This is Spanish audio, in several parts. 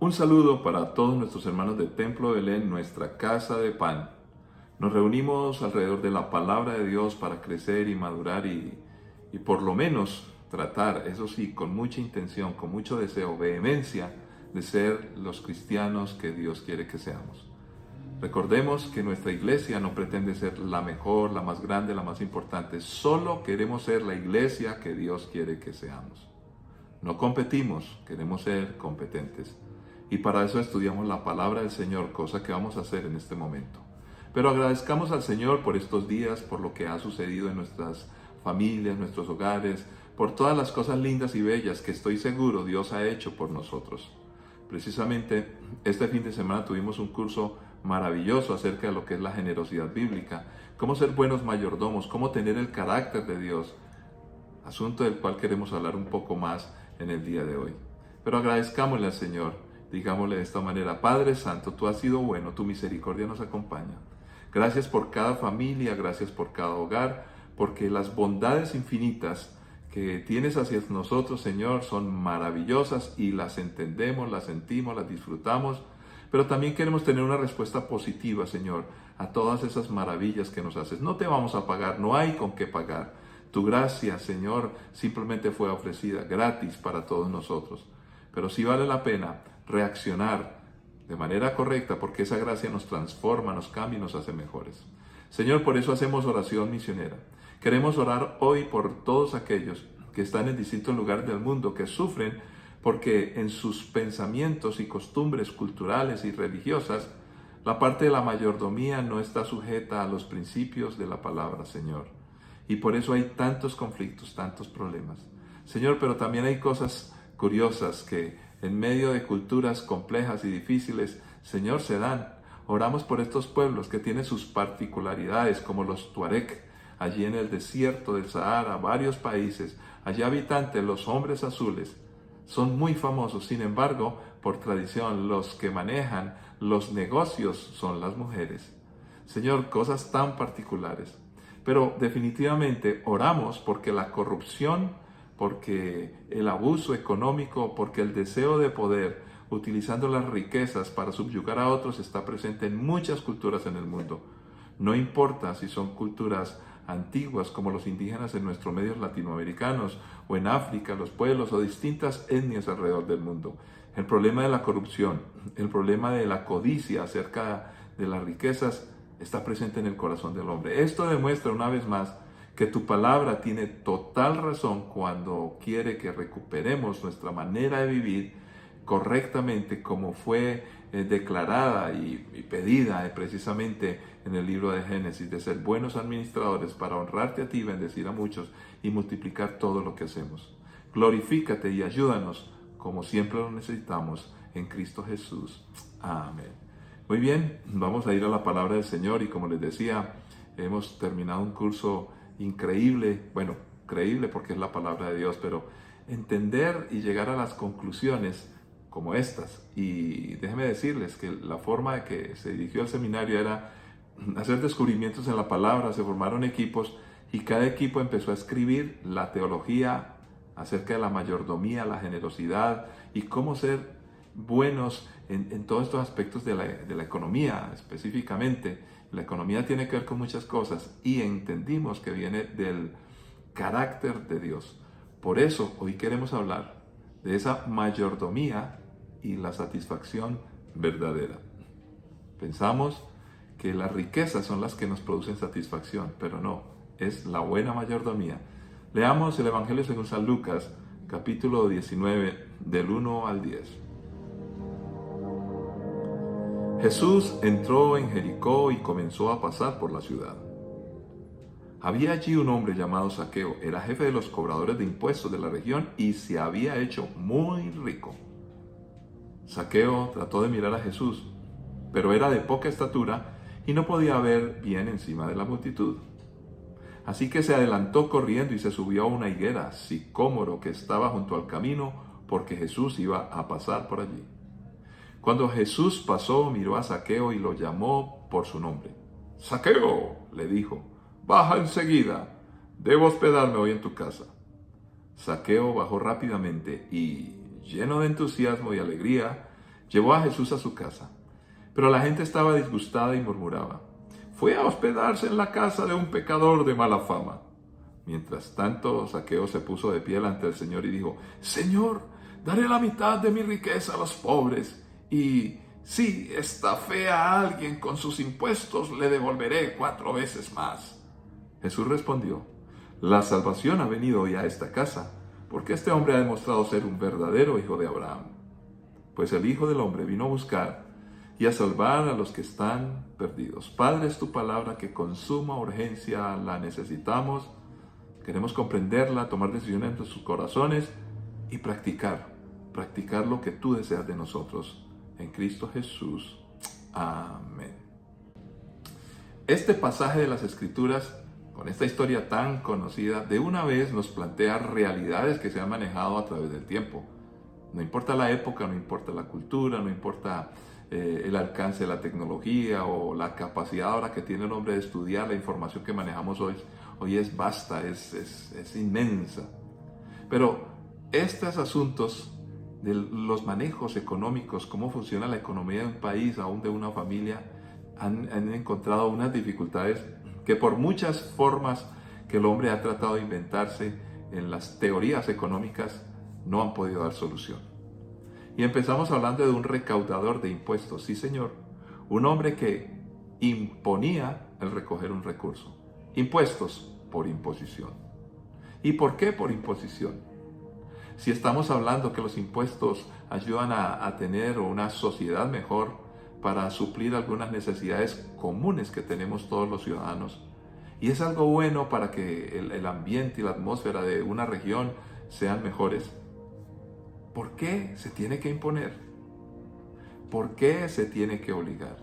Un saludo para todos nuestros hermanos del Templo de Belén, nuestra casa de pan. Nos reunimos alrededor de la palabra de Dios para crecer y madurar y por lo menos tratar, eso sí, con mucha intención, con mucho deseo, vehemencia, de ser los cristianos que Dios quiere que seamos. Recordemos que nuestra iglesia no pretende ser la mejor, la más grande, la más importante. Solo queremos ser la iglesia que Dios quiere que seamos. No competimos, queremos ser competentes. Y para eso estudiamos la palabra del Señor, cosa que vamos a hacer en este momento. Pero agradezcamos al Señor por estos días, por lo que ha sucedido en nuestras familias, nuestros hogares, por todas las cosas lindas y bellas que estoy seguro Dios ha hecho por nosotros. Precisamente este fin de semana tuvimos un curso maravilloso acerca de lo que es la generosidad bíblica, cómo ser buenos mayordomos, cómo tener el carácter de Dios, asunto del cual queremos hablar un poco más en el día de hoy. Pero agradezcámosle al Señor, digámosle de esta manera: Padre Santo, tú has sido bueno, tu misericordia nos acompaña. Gracias por cada familia, gracias por cada hogar, porque las bondades infinitas que tienes hacia nosotros, Señor, son maravillosas y las entendemos, las sentimos, las disfrutamos, pero también queremos tener una respuesta positiva, Señor, a todas esas maravillas que nos haces. No te vamos a pagar, no hay con qué pagar. Tu gracia, Señor, simplemente fue ofrecida gratis para todos nosotros. Pero sí vale la pena reaccionar de manera correcta, porque esa gracia nos transforma, nos cambia y nos hace mejores. Señor, por eso hacemos oración misionera. Queremos orar hoy por todos aquellos que están en distintos lugares del mundo, que sufren porque en sus pensamientos y costumbres culturales y religiosas, la parte de la mayordomía no está sujeta a los principios de la palabra, Señor. Y por eso hay tantos conflictos, tantos problemas. Señor, pero también hay cosas curiosas que en medio de culturas complejas y difíciles, Señor, se dan. Oramos por estos pueblos que tienen sus particularidades, como los Tuareg, allí en el desierto del Sahara, varios países, allí habitantes, los hombres azules, son muy famosos. Sin embargo, por tradición, los que manejan los negocios son las mujeres. Señor, cosas tan particulares. Pero definitivamente oramos porque la corrupción, porque el abuso económico, porque el deseo de poder, utilizando las riquezas para subyugar a otros, está presente en muchas culturas en el mundo. No importa si son culturas antiguas como los indígenas en nuestros medios latinoamericanos, o en África, los pueblos o distintas etnias alrededor del mundo. El problema de la corrupción, el problema de la codicia acerca de las riquezas está presente en el corazón del hombre. Esto demuestra una vez más que tu palabra tiene total razón cuando quiere que recuperemos nuestra manera de vivir correctamente, como fue declarada y pedida precisamente en el libro de Génesis, de ser buenos administradores para honrarte a ti, bendecir a muchos y multiplicar todo lo que hacemos. Glorifícate y ayúdanos como siempre lo necesitamos en Cristo Jesús. Amén. Muy bien, vamos a ir a la palabra del Señor y como les decía, hemos terminado un curso increíble, bueno, creíble porque es la palabra de Dios, pero entender y llegar a las conclusiones como estas. Y déjenme decirles que la forma de que se dirigió el seminario era hacer descubrimientos en la palabra. Se formaron equipos y cada equipo empezó a escribir la teología acerca de la mayordomía, la generosidad y cómo ser buenos en todos estos aspectos de la economía específicamente. La economía tiene que ver con muchas cosas y entendimos que viene del carácter de Dios. Por eso hoy queremos hablar de esa mayordomía y la satisfacción verdadera. Pensamos que las riquezas son las que nos producen satisfacción, pero no, es la buena mayordomía. Leamos el Evangelio según San Lucas, capítulo 19, del 1 al 10. Jesús entró en Jericó y comenzó a pasar por la ciudad. Había allí un hombre llamado Zaqueo, era jefe de los cobradores de impuestos de la región y se había hecho muy rico. Zaqueo trató de mirar a Jesús, pero era de poca estatura y no podía ver bien encima de la multitud. Así que se adelantó corriendo y se subió a una higuera sicómoro que estaba junto al camino, porque Jesús iba a pasar por allí. Cuando Jesús pasó, miró a Zaqueo y lo llamó por su nombre. «Zaqueo», le dijo, «baja enseguida, debo hospedarme hoy en tu casa». Zaqueo bajó rápidamente y, lleno de entusiasmo y alegría, Llevó a Jesús a su casa, pero la gente estaba disgustada y murmuraba: «Fue a hospedarse en la casa de un pecador de mala fama». Mientras tanto, Zaqueo se puso de pie ante el Señor y dijo: «Señor, daré la mitad de mi riqueza a los pobres, y si estafé a alguien con sus impuestos, le devolveré 4 veces más». Jesús respondió: «La salvación ha venido hoy a esta casa, porque este hombre ha demostrado ser un verdadero hijo de Abraham. Pues el Hijo del Hombre vino a buscar y a salvar a los que están perdidos». Padre, es tu palabra que con suma urgencia la necesitamos. Queremos comprenderla, tomar decisiones en nuestros corazones y practicar lo que tú deseas de nosotros. En Cristo Jesús. Amén. Este pasaje de las Escrituras, con esta historia tan conocida, de una vez nos plantea realidades que se han manejado a través del tiempo. No importa la época, no importa la cultura, no importa el alcance de la tecnología o la capacidad ahora que tiene el hombre de estudiar. La información que manejamos hoy es vasta, es inmensa. Pero estos asuntos de los manejos económicos, cómo funciona la economía de un país, aún de una familia, han encontrado unas dificultades que por muchas formas que el hombre ha tratado de inventarse en las teorías económicas no han podido dar solución. Y empezamos hablando de un recaudador de impuestos, sí señor, un hombre que imponía el recoger un recurso. Impuestos por imposición. ¿Y por qué por imposición? Si estamos hablando que los impuestos ayudan a tener una sociedad mejor para suplir algunas necesidades comunes que tenemos todos los ciudadanos, y es algo bueno para que el ambiente y la atmósfera de una región sean mejores, ¿por qué se tiene que imponer? ¿Por qué se tiene que obligar?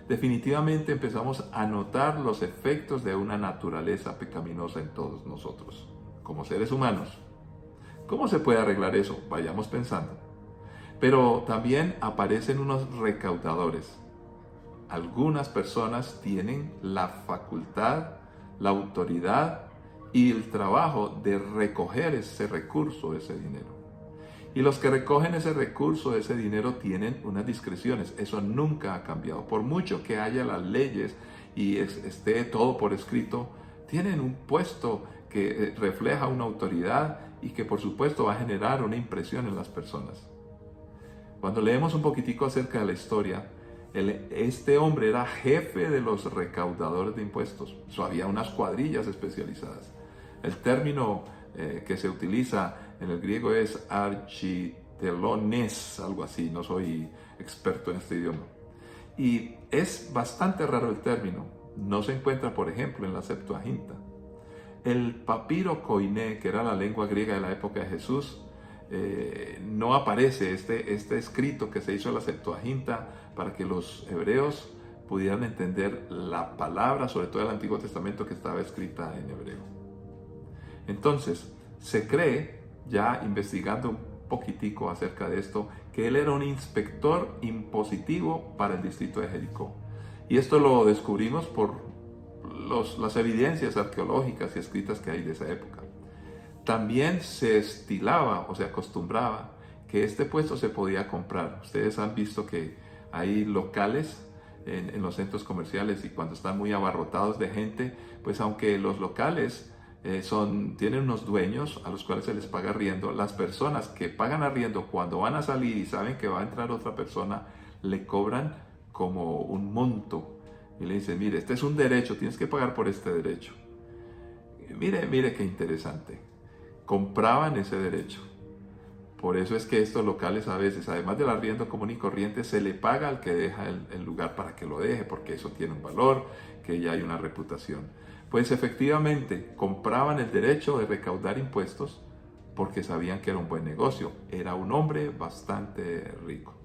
Definitivamente empezamos a notar los efectos de una naturaleza pecaminosa en todos nosotros, como seres humanos. ¿Cómo se puede arreglar eso? Vayamos pensando. Pero también aparecen unos recaudadores. Algunas personas tienen la facultad, la autoridad y el trabajo de recoger ese recurso, ese dinero. Y los que recogen ese recurso, ese dinero, tienen unas discreciones. Eso nunca ha cambiado. Por mucho que haya las leyes y esté todo por escrito, tienen un puesto que refleja una autoridad y que por supuesto va a generar una impresión en las personas. Cuando leemos un poquitico acerca de la historia, este hombre era jefe de los recaudadores de impuestos. Había unas cuadrillas especializadas. El término que se utiliza en el griego es architelones, algo así, no soy experto en este idioma. Y es bastante raro el término, no se encuentra por ejemplo en la Septuaginta. El papiro koiné, que era la lengua griega de la época de Jesús, no aparece este escrito que se hizo en la Septuaginta para que los hebreos pudieran entender la palabra, sobre todo el Antiguo Testamento, que estaba escrita en hebreo. Entonces, se cree, ya investigando un poquitico acerca de esto, que él era un inspector impositivo para el distrito de Jericó. Y esto lo descubrimos por las evidencias arqueológicas y escritas que hay de esa época. También se estilaba o se acostumbraba que este puesto se podía comprar. Ustedes han visto que hay locales en los centros comerciales y cuando están muy abarrotados de gente, pues aunque los locales tienen unos dueños a los cuales se les paga arriendo, las personas que pagan arriendo cuando van a salir y saben que va a entrar otra persona, le cobran como un monto y le dicen: mire, este es un derecho, tienes que pagar por este derecho. Mire qué interesante, compraban ese derecho. Por eso es que estos locales a veces, además del arriendo común y corriente, se le paga al que deja el lugar para que lo deje, porque eso tiene un valor, que ya hay una reputación. Pues efectivamente compraban el derecho de recaudar impuestos porque sabían que era un buen negocio. Era un hombre bastante rico.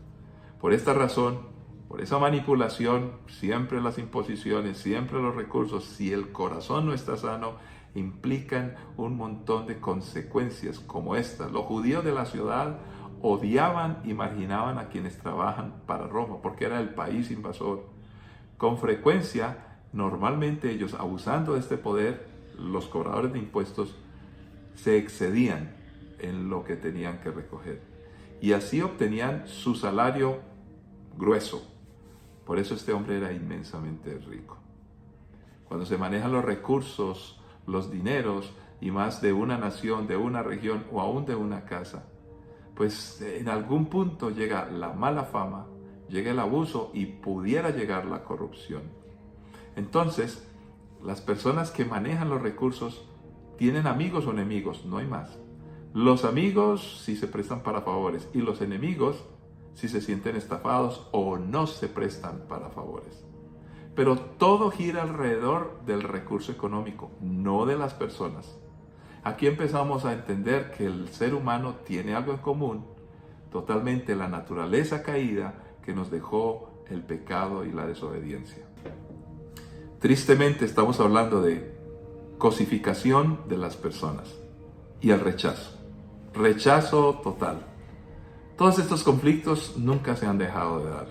Por esta razón, por esa manipulación, siempre las imposiciones, siempre los recursos, si el corazón no está sano, implican un montón de consecuencias como estas. Los judíos de la ciudad odiaban y marginaban a quienes trabajan para Roma porque era el país invasor. Con frecuencia, normalmente ellos, abusando de este poder, los cobradores de impuestos, se excedían en lo que tenían que recoger. y así obtenían su salario grueso. Por eso este hombre era inmensamente rico. Cuando se manejan los recursos, los dineros, y más de una nación, de una región o aún de una casa, pues en algún punto llega la mala fama, llega el abuso y pudiera llegar la corrupción. Entonces, las personas que manejan los recursos tienen amigos o enemigos, no hay más. Los amigos si se prestan para favores y los enemigos si se sienten estafados o no se prestan para favores. Pero todo gira alrededor del recurso económico, no de las personas. Aquí empezamos a entender que el ser humano tiene algo en común, totalmente la naturaleza caída que nos dejó el pecado y la desobediencia. Tristemente estamos hablando de cosificación de las personas y el rechazo total. Todos estos conflictos nunca se han dejado de dar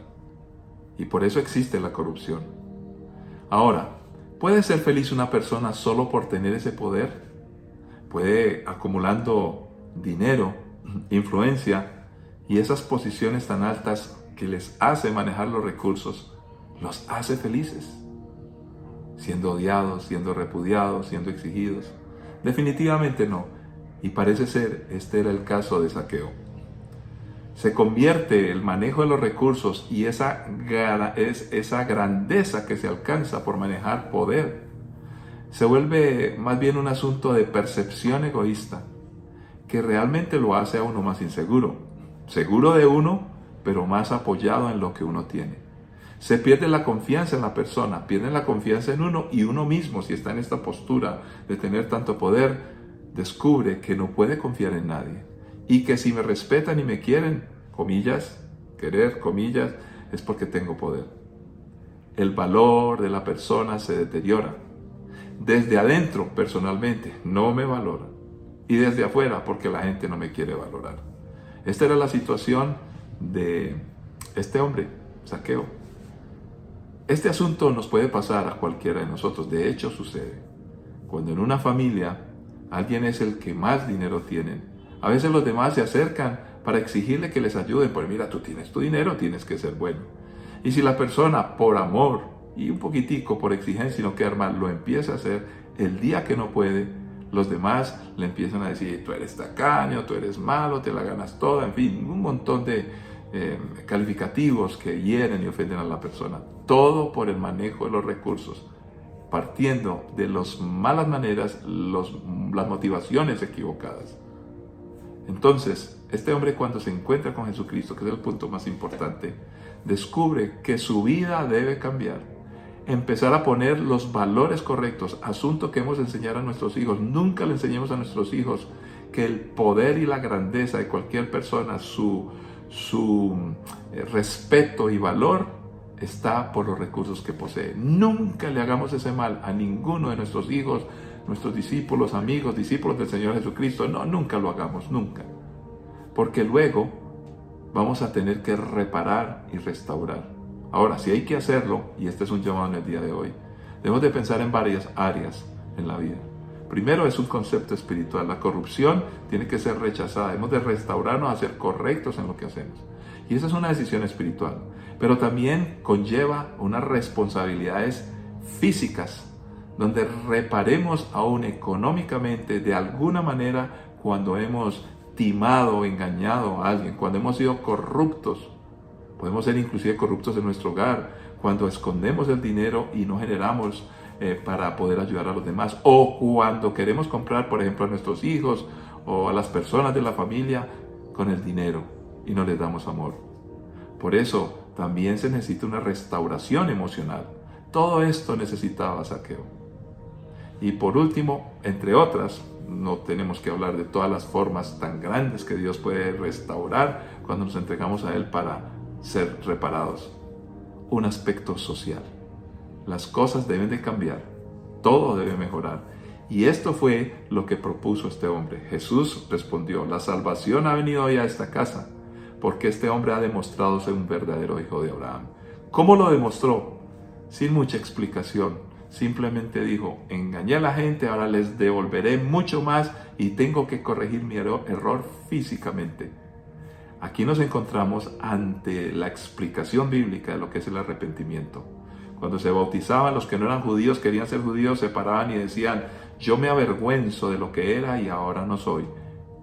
y por eso existe la corrupción. Ahora, ¿puede ser feliz una persona solo por tener ese poder? Puede acumulando dinero, influencia y esas posiciones tan altas que les hace manejar los recursos, los hace felices, siendo odiados, siendo repudiados, siendo exigidos. Definitivamente no, y parece ser este era el caso de Zaqueo. Se convierte el manejo de los recursos y esa grandeza que se alcanza por manejar poder se vuelve más bien un asunto de percepción egoísta que realmente lo hace a uno más inseguro, seguro de uno, pero más apoyado en lo que uno tiene. Se pierde la confianza en la persona, pierde la confianza en uno y uno mismo, si está en esta postura de tener tanto poder, descubre que no puede confiar en nadie y que si me respetan y me quieren, comillas, querer, comillas, es porque tengo poder. El valor de la persona se deteriora. Desde adentro, personalmente, no me valoran. Y desde afuera, porque la gente no me quiere valorar. Esta era la situación de este hombre, Zaqueo. Este asunto nos puede pasar a cualquiera de nosotros. De hecho, sucede. Cuando en una familia alguien es el que más dinero tiene, a veces los demás se acercan para exigirle que les ayuden. Pues mira, tú tienes tu dinero, tienes que ser bueno. Y si la persona, por amor y un poquitico por exigencia y no quedar mal, lo empieza a hacer, el día que no puede, los demás le empiezan a decir, tú eres tacaño, tú eres malo, te la ganas toda, en fin, un montón de calificativos que hieren y ofenden a la persona. Todo por el manejo de los recursos, partiendo de las malas maneras, las motivaciones equivocadas. Entonces, este hombre cuando se encuentra con Jesucristo, que es el punto más importante, descubre que su vida debe cambiar. Empezar a poner los valores correctos, asunto que hemos de enseñar a nuestros hijos. Nunca le enseñemos a nuestros hijos que el poder y la grandeza de cualquier persona, su respeto y valor está por los recursos que posee. Nunca le hagamos ese mal a ninguno de nuestros hijos, nuestros discípulos, amigos, discípulos del Señor Jesucristo. No, nunca lo hagamos, nunca. Porque luego vamos a tener que reparar y restaurar. Ahora, si hay que hacerlo, y este es un llamado en el día de hoy, debemos de pensar en varias áreas en la vida. Primero es un concepto espiritual. La corrupción tiene que ser rechazada. Hemos de restaurarnos a ser correctos en lo que hacemos. Y esa es una decisión espiritual. Pero también conlleva unas responsabilidades físicas, donde reparemos aún económicamente de alguna manera cuando hemos timado o engañado a alguien, cuando hemos sido corruptos. Podemos ser inclusive corruptos en nuestro hogar, cuando escondemos el dinero y no generamos para poder ayudar a los demás, o cuando queremos comprar, por ejemplo, a nuestros hijos o a las personas de la familia con el dinero y no les damos amor. Por eso también se necesita una restauración emocional. Todo esto necesitaba Zaqueo. Y por último, entre otras, no tenemos que hablar de todas las formas tan grandes que Dios puede restaurar cuando nos entregamos a Él para ser reparados. Un aspecto social. Las cosas deben de cambiar, todo debe mejorar. Y esto fue lo que propuso este hombre. Jesús respondió, la salvación ha venido hoy a esta casa, porque este hombre ha demostrado ser un verdadero hijo de Abraham. ¿Cómo lo demostró? Sin mucha explicación. Simplemente dijo, engañé a la gente, ahora les devolveré mucho más y tengo que corregir mi error físicamente. Aquí nos encontramos ante la explicación bíblica de lo que es el arrepentimiento. Cuando se bautizaban, los que no eran judíos, querían ser judíos, se paraban y decían, yo me avergüenzo de lo que era y ahora no soy.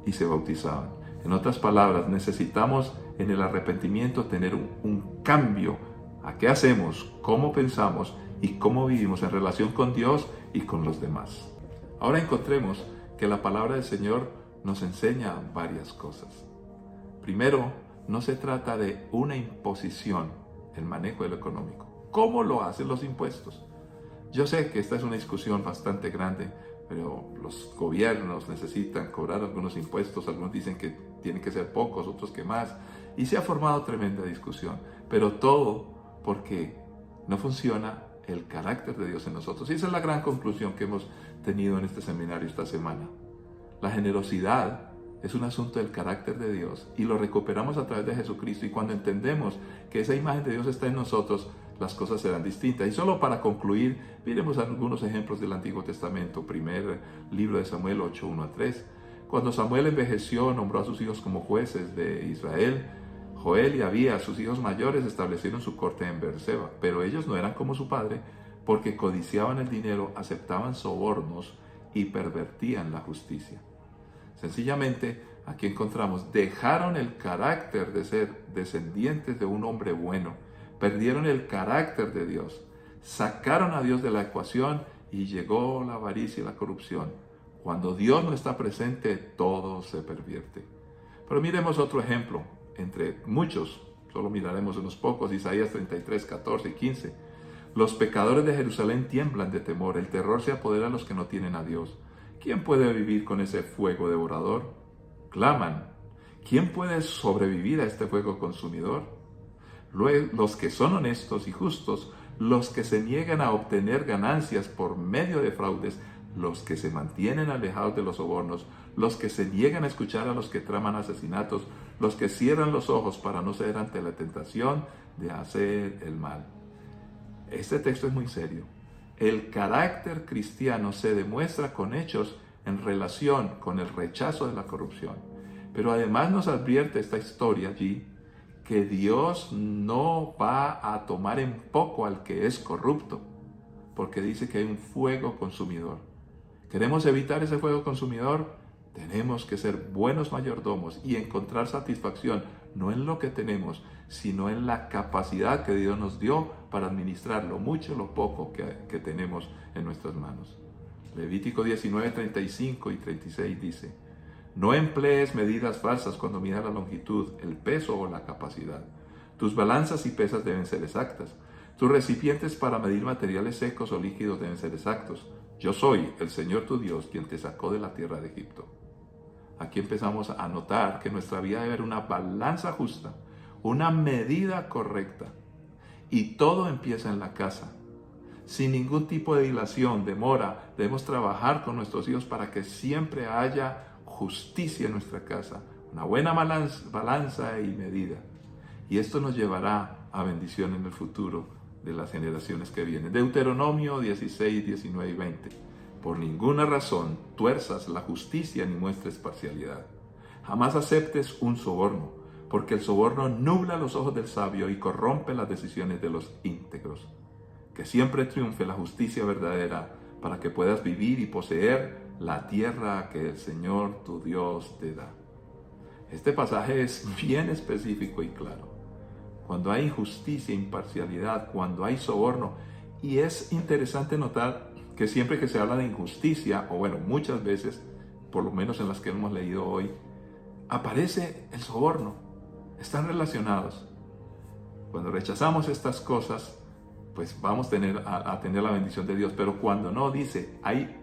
Y se bautizaban. En otras palabras, necesitamos en el arrepentimiento tener un cambio a qué hacemos, cómo pensamos y cómo vivimos en relación con Dios y con los demás. Ahora encontremos que la palabra del Señor nos enseña varias cosas. Primero, no se trata de una imposición, el manejo de lo económico. ¿Cómo lo hacen los impuestos? Yo sé que esta es una discusión bastante grande, pero los gobiernos necesitan cobrar algunos impuestos, algunos dicen que tienen que ser pocos, otros que más, y se ha formado tremenda discusión, pero todo porque no funciona el carácter de Dios en nosotros. Y esa es la gran conclusión que hemos tenido en este seminario esta semana. La generosidad es un asunto del carácter de Dios y lo recuperamos a través de Jesucristo, y cuando entendemos que esa imagen de Dios está en nosotros, las cosas serán distintas. Y solo para concluir, miremos algunos ejemplos del Antiguo Testamento. Primer libro de Samuel 8, 1-3. Cuando Samuel envejeció, nombró a sus hijos como jueces de Israel. Joel y Abías, sus hijos mayores, establecieron su corte en Beerseba, pero ellos no eran como su padre, porque codiciaban el dinero, aceptaban sobornos y pervertían la justicia. Sencillamente, aquí encontramos, dejaron el carácter de ser descendientes de un hombre bueno, perdieron el carácter de Dios, sacaron a Dios de la ecuación y llegó la avaricia y la corrupción. Cuando Dios no está presente, todo se pervierte. Pero miremos otro ejemplo, entre muchos, solo miraremos unos pocos, Isaías 33, 14 y 15. Los pecadores de Jerusalén tiemblan de temor, el terror se apodera a los que no tienen a Dios. ¿Quién puede vivir con ese fuego devorador? Claman. ¿Quién puede sobrevivir a este fuego consumidor? Los que son honestos y justos, los que se niegan a obtener ganancias por medio de fraudes, los que se mantienen alejados de los sobornos, los que se niegan a escuchar a los que traman asesinatos, los que cierran los ojos para no ceder ante la tentación de hacer el mal. Este texto es muy serio. El carácter cristiano se demuestra con hechos en relación con el rechazo de la corrupción. Pero además nos advierte esta historia allí que Dios no va a tomar en poco al que es corrupto, porque dice que hay un fuego consumidor. ¿Queremos evitar ese fuego consumidor? Tenemos que ser buenos mayordomos y encontrar satisfacción no en lo que tenemos, sino en la capacidad que Dios nos dio para administrar lo mucho o lo poco que tenemos en nuestras manos. Levítico 19, 35 y 36 dice: no emplees medidas falsas cuando midas la longitud, el peso o la capacidad. Tus balanzas y pesas deben ser exactas. Tus recipientes para medir materiales secos o líquidos deben ser exactos. Yo soy el Señor tu Dios, quien te sacó de la tierra de Egipto. Aquí empezamos a notar que en nuestra vida debe haber una balanza justa, una medida correcta. Y todo empieza en la casa. Sin ningún tipo de dilación, demora, debemos trabajar con nuestros hijos para que siempre haya justicia en nuestra casa, una buena balanza y medida. Y esto nos llevará a bendición en el futuro de las generaciones que vienen. Deuteronomio 16, 19 y 20. Por ninguna razón tuerzas la justicia ni muestres parcialidad. Jamás aceptes un soborno, porque el soborno nubla los ojos del sabio y corrompe las decisiones de los íntegros. Que siempre triunfe la justicia verdadera, para que puedas vivir y poseer la tierra que el Señor tu Dios te da. Este pasaje es bien específico y claro. Cuando hay injusticia, imparcialidad, cuando hay soborno, y es interesante notar que siempre que se habla de injusticia, o bueno, muchas veces, por lo menos en las que hemos leído hoy, aparece el soborno. Están relacionados. Cuando rechazamos estas cosas, pues vamos a tener la bendición de Dios. Pero cuando no, dice, hay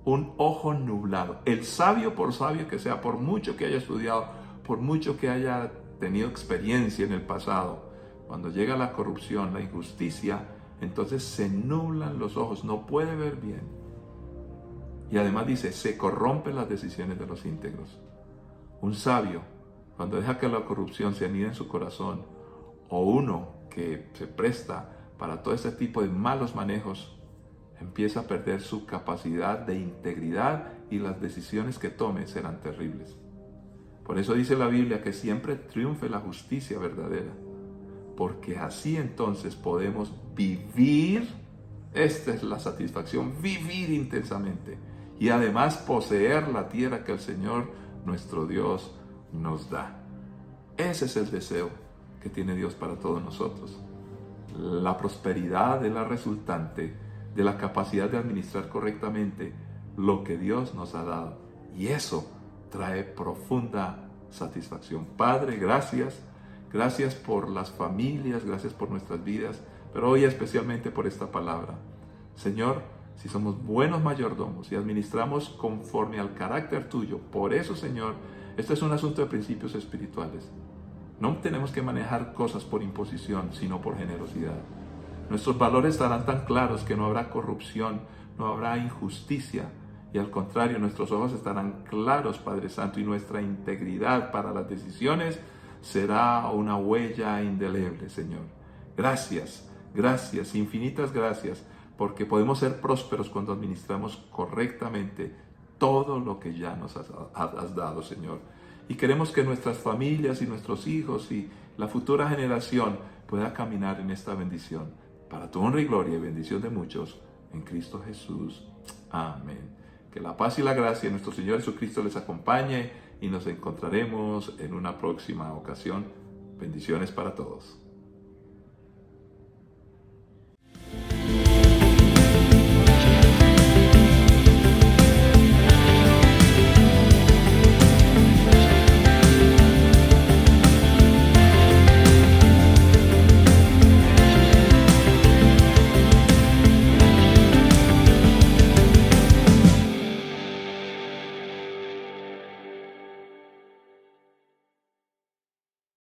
un ojo nublado. El sabio, por sabio que sea, por mucho que haya estudiado, por mucho que haya tenido experiencia en el pasado, cuando llega la corrupción, la injusticia, entonces se nublan los ojos, no puede ver bien. Y además dice, se corrompen las decisiones de los íntegros. Un sabio, cuando deja que la corrupción se anide en su corazón, o uno que se presta para todo este tipo de malos manejos, empieza a perder su capacidad de integridad y las decisiones que tome serán terribles. Por eso dice la Biblia que siempre triunfe la justicia verdadera, porque así entonces podemos vivir, esta es la satisfacción, vivir intensamente y además poseer la tierra que el Señor nuestro Dios nos da. Ese es el deseo que tiene Dios para todos nosotros. La prosperidad es la resultante de la capacidad de administrar correctamente lo que Dios nos ha dado. Y eso trae profunda satisfacción. Padre, gracias. Gracias por las familias, gracias por nuestras vidas, pero hoy especialmente por esta palabra. Señor, si somos buenos mayordomos y administramos conforme al carácter tuyo, por eso, Señor, este es un asunto de principios espirituales. No tenemos que manejar cosas por imposición, sino por generosidad. Nuestros valores estarán tan claros que no habrá corrupción, no habrá injusticia, y al contrario, nuestros ojos estarán claros, Padre Santo, y nuestra integridad para las decisiones será una huella indeleble, Señor. Gracias, gracias, infinitas gracias, porque podemos ser prósperos cuando administramos correctamente todo lo que ya nos has dado, Señor. Y queremos que nuestras familias y nuestros hijos y la futura generación pueda caminar en esta bendición, para tu honra y gloria y bendición de muchos, en Cristo Jesús. Amén. Que la paz y la gracia de nuestro Señor Jesucristo les acompañe y nos encontraremos en una próxima ocasión. Bendiciones para todos.